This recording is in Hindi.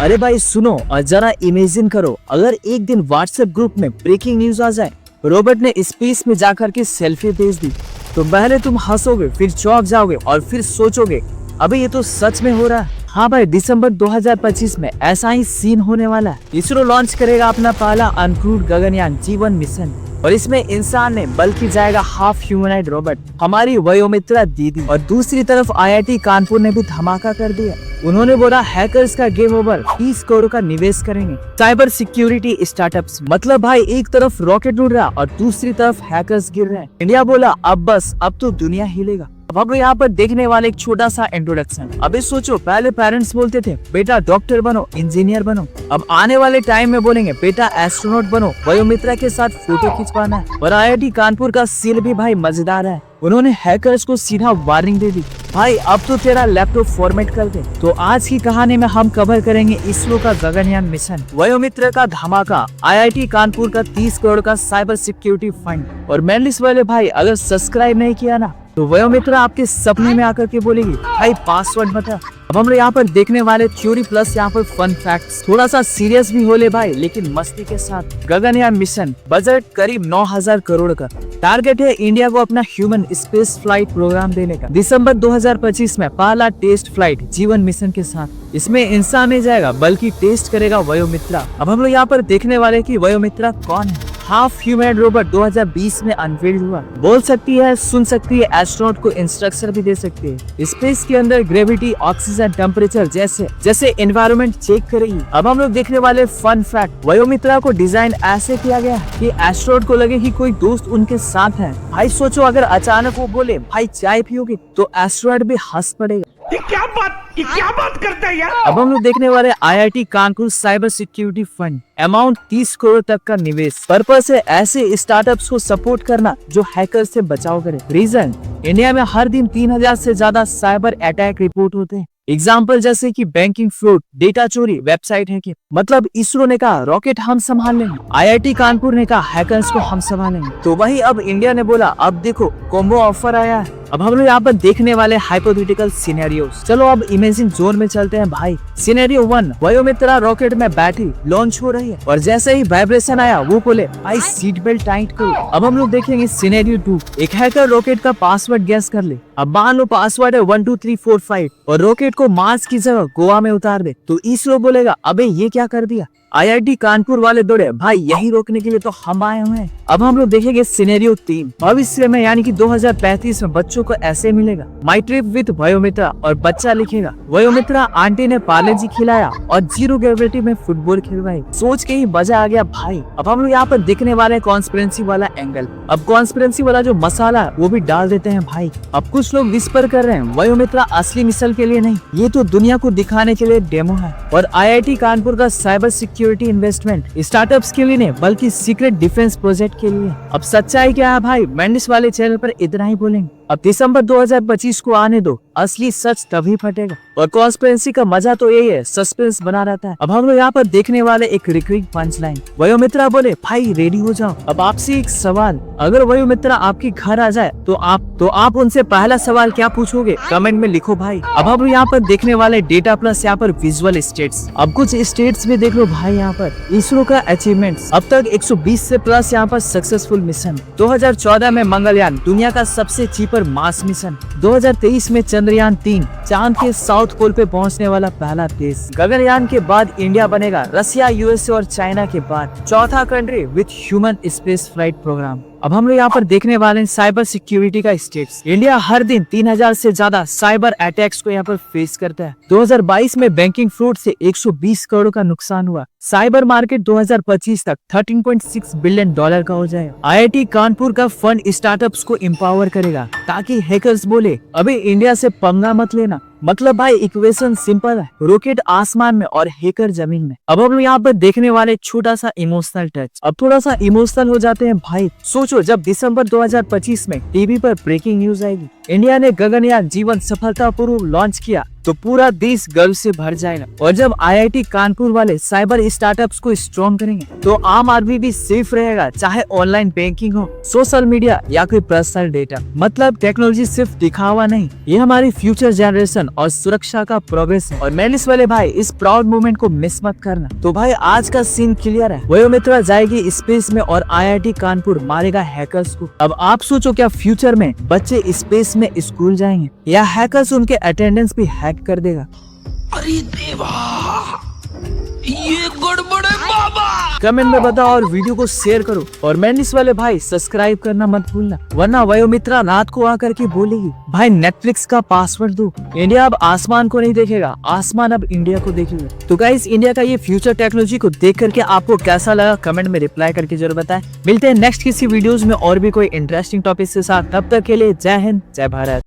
अरे भाई सुनो और जरा इमेजिन करो, अगर एक दिन व्हाट्सएप ग्रुप में ब्रेकिंग न्यूज आ जाए, रोबोट ने स्पेस में जाकर के सेल्फी भेज दी, तो पहले तुम हंसोगे, फिर चौंक जाओगे और फिर सोचोगे अबे ये तो सच में हो रहा है। हाँ भाई, दिसंबर 2025 में ऐसा ही सीन होने वाला है। इसरो लॉन्च करेगा अपना पहला अनक्रूड गगनयान जीवन मिशन और इसमें इंसान नहीं बल्कि जाएगा हाफ ह्यूमनॉइड रोबोट, हमारी वयोमित्रा दीदी। और दूसरी तरफ आईआईटी कानपुर ने भी धमाका कर दिया। उन्होंने बोला हैकर्स का गेम ओवर, 30 करोड़ का निवेश करेंगे साइबर सिक्योरिटी स्टार्टअप्स। मतलब भाई एक तरफ रॉकेट उड़ रहा और दूसरी तरफ हैकर्स गिर रहे हैं। इंडिया बोला अब बस, अब तो दुनिया हिलेगा। अब हम यहाँ पर देखने वाले एक छोटा सा इंट्रोडक्शन। अभी सोचो, पहले पेरेंट्स बोलते थे बेटा डॉक्टर बनो, इंजीनियर बनो। अब आने वाले टाइम में बोलेंगे बेटा एस्ट्रोनॉट बनो, वयोमित्रा के साथ फोटो खिंचवाना है। और आईआईटी कानपुर का सील भी भाई मजेदार है। उन्होंने हैकर्स को सीधा वार्निंग दे दी, भाई अब तो तेरा लैपटॉप फॉर्मेट कर दे। तो आज की कहानी में हम कवर करेंगे इसरो का गगनयान मिशन, वयोमित्र का धमाका, आईआईटी कानपुर का 30 करोड़ का साइबर सिक्योरिटी फंड। और मेनलिस्ट वाले भाई अगर सब्सक्राइब नहीं किया ना, तो वयोमित्रा आपके सपने में आकर के बोलेगी भाई पासवर्ड बता। अब हम लोग यहाँ पर देखने वाले थ्योरी प्लस यहाँ पर फन फैक्ट्स, थोड़ा सा सीरियस भी होले भाई लेकिन मस्ती के साथ। गगनयान मिशन, बजट करीब 9000 करोड़ का। टारगेट है इंडिया को अपना ह्यूमन स्पेस फ्लाइट प्रोग्राम देने का। दिसंबर 2025 में पहला टेस्ट फ्लाइट जीवन मिशन के साथ। इसमें इंसान नहीं जाएगा बल्कि टेस्ट करेगा वयोमित्रा। अब हम लोग यहाँ पर देखने वाले की वयोमित्रा कौन है। हाफ ह्यूमन रोबोट 2020 में अनवील्ड हुआ, बोल सकती है, सुन सकती है, एस्ट्रोनॉट को इंस्ट्रक्शन भी दे सकती है। स्पेस के अंदर ग्रेविटी, ऑक्सीजन, टेम्परेचर जैसे एनवायरनमेंट चेक करेगी। अब हम लोग देखने वाले फन फैक्ट, वयोमित्रा को डिजाइन ऐसे किया गया कि एस्ट्रोनॉट को लगे कि कोई दोस्त उनके साथ है। भाई सोचो अगर अचानक वो बोले भाई चाय पियोगे, तो एस्ट्रोनॉट भी हंस पड़ेगा। ये क्या बात करता है यार। अब हम लोग देखने वाले IIT Kanpur cyber security fund, amount 30 crore तक का निवेश। पर्पस है ऐसे स्टार्टअप्स को सपोर्ट करना जो हैकर से बचाव करे। रीजन, इंडिया में हर दिन 3000 से ज्यादा साइबर अटैक रिपोर्ट होते हैं। एग्जाम्पल जैसे कि बैंकिंग फ्रॉड, डेटा चोरी, वेबसाइट हैकिंग। मतलब इसरो ने कहा रॉकेट हम संभाल लेंगे, आईआईटी कानपुर ने कहा हैकर्स को हम संभालेंगे। तो वही अब इंडिया ने बोला अब देखो कॉम्बो ऑफर आया है। अब हम लोग यहाँ पर देखने वाले हाइपोथेटिकल सिनेरियोस। चलो अब इमेजिन जोन में चलते हैं भाई। सिनेरियो 1, वयोमित्रा रॉकेट में बैठी लॉन्च हो रही है और जैसे ही वाइब्रेशन आया वो बोले भाई सीट बेल्ट टाइट करो। अब हम लोग देखेंगे सिनेरियो 2, एक हैकर रॉकेट का पासवर्ड गैस कर ले। अब मान लो पासवर्ड है 1 2 3 4 5 और रॉकेट को मार्स की जगह गोवा में उतार दे, तो इसरो बोलेगा अबे ये क्या कर दिया। आईआईटी कानपुर वाले दौड़े भाई यही रोकने के लिए तो हम आए हुए हैं। अब हम लोग देखेंगे सिनेरियो 3, भविष्य में यानी कि 2035 में बच्चों को ऐसे मिलेगा माई ट्रिप विद वयोमित्रा और बच्चा लिखेगा वयोमित्रा आंटी ने पार्ले जी खिलाया और जीरो ग्रेविटी में फुटबॉल खिलवाई। सोच के ही मजा आ गया भाई। अब हम लोग यहाँ पर देखने वाले कॉन्स्पिरेंसी वाला एंगल। अब कॉन्स्पिरेंसी वाला जो मसाला वो भी डाल देते हैं भाई। अब कुछ लोग विस्पर कर रहे हैं वयोमित्रा असली मिशन के लिए नहीं, ये तो दुनिया को दिखाने के लिए डेमो है। और आईआईटी कानपुर का साइबर सिक्योरिटी इन्वेस्टमेंट स्टार्टअप्स के लिए नहीं बल्कि सीक्रेट डिफेंस प्रोजेक्ट के लिए। अब सच्चाई क्या है भाई, मेंडिस वाले चैनल पर इतना ही बोलेंगे। अब दिसंबर 2025 को आने दो, असली सच तभी फटेगा। और कॉन्स्पिरेंसी का मजा तो यही है, सस्पेंस बना रहता है। अब हम लोग यहाँ पर देखने वाले एक रिकरिंग पंच लाइन, वयोमित्रा बोले भाई रेडी हो जाओ। अब आपसे एक सवाल, अगर वयोमित्रा आपके घर आ जाए तो आप उनसे पहला सवाल क्या पूछोगे, कमेंट में लिखो भाई। अब हम यहाँ पर देखने वाले डेटा प्लस यहाँ पर विजुअल स्टेट्स। अब कुछ स्टेट्स भी देख लो भाई। यहाँ पर इसरो का अचीवमेंट्स, अब तक 120 से प्लस यहाँ पर सक्सेसफुल मिशन। 2014 में मंगलयान, दुनिया का सबसे चीपर मार्स मिशन। 2023 में चंद्रयान 3, चांद के साउथ पोल पे पहुंचने वाला पहला देश। गगनयान के बाद इंडिया बनेगा रसिया, यूएसए और चाइना के बाद चौथा country with human space flight programme. अब हम लोग यहाँ पर देखने वाले हैं साइबर सिक्योरिटी का स्टेट्स। इंडिया हर दिन 3000 से ज्यादा साइबर अटैक्स को यहाँ पर फेस करता है। 2022 में बैंकिंग फ्रॉड से 120 करोड़ का नुकसान हुआ। साइबर मार्केट 2025 तक $13.6 बिलियन का हो जाएगा। आईआईटी कानपुर का फंड स्टार्टअप्स को एम्पावर करेगा ताकि हैकर्स बोले अबे इंडिया से पंगा मत लेना। मतलब भाई इक्वेशन सिंपल है, रॉकेट आसमान में और हैकर जमीन में। अब हम यहाँ पर देखने वाले छोटा सा इमोशनल टच। अब थोड़ा सा इमोशनल हो जाते हैं भाई। सोचो जब दिसंबर 2025 में टीवी पर ब्रेकिंग न्यूज आएगी, इंडिया ने गगनयान जीवन सफलतापूर्वक लॉन्च किया, तो पूरा देश गर्व से भर जाएगा। और जब IIT कानपुर वाले साइबर स्टार्टअप्स को स्ट्रॉन्ग करेंगे तो आम आदमी भी सेफ रहेगा, चाहे ऑनलाइन बैंकिंग हो, सोशल मीडिया या कोई पर्सनल डेटा। मतलब टेक्नोलॉजी सिर्फ दिखावा नहीं, ये हमारी फ्यूचर जनरेशन और सुरक्षा का प्रोग्रेस है। और मैनिस वाले भाई, इस प्राउड मोमेंट को मिस मत करना। तो भाई आज का सीन क्लियर है, वयोमित्रा जाएगी स्पेस में और IIT कानपुर मारेगा हैकर्स को। अब आप सोचो, क्या फ्यूचर में बच्चे स्पेस में स्कूल जाएंगे या हैकर्स उनके अटेंडेंस भी हैक कर देगा? अरे देवा, ये गड़बड़ है बाबा। कमेंट में बताओ और वीडियो को शेयर करो। और मैनिस वाले भाई सब्सक्राइब करना मत भूलना, वरना वयोमित्रा रात को आकर के बोलेगी भाई नेटफ्लिक्स का पासवर्ड दो। इंडिया अब आसमान को नहीं देखेगा, आसमान अब इंडिया को देखेगा। तो गाइस, इंडिया का ये फ्यूचर टेक्नोलॉजी को देख करके आपको कैसा लगा कमेंट में रिप्लाई करके जरूर बताएं। मिलते हैं नेक्स्ट किसी वीडियोज में और भी कोई इंटरेस्टिंग टॉपिक के साथ। तब तक के लिए जय हिंद, जय भारत।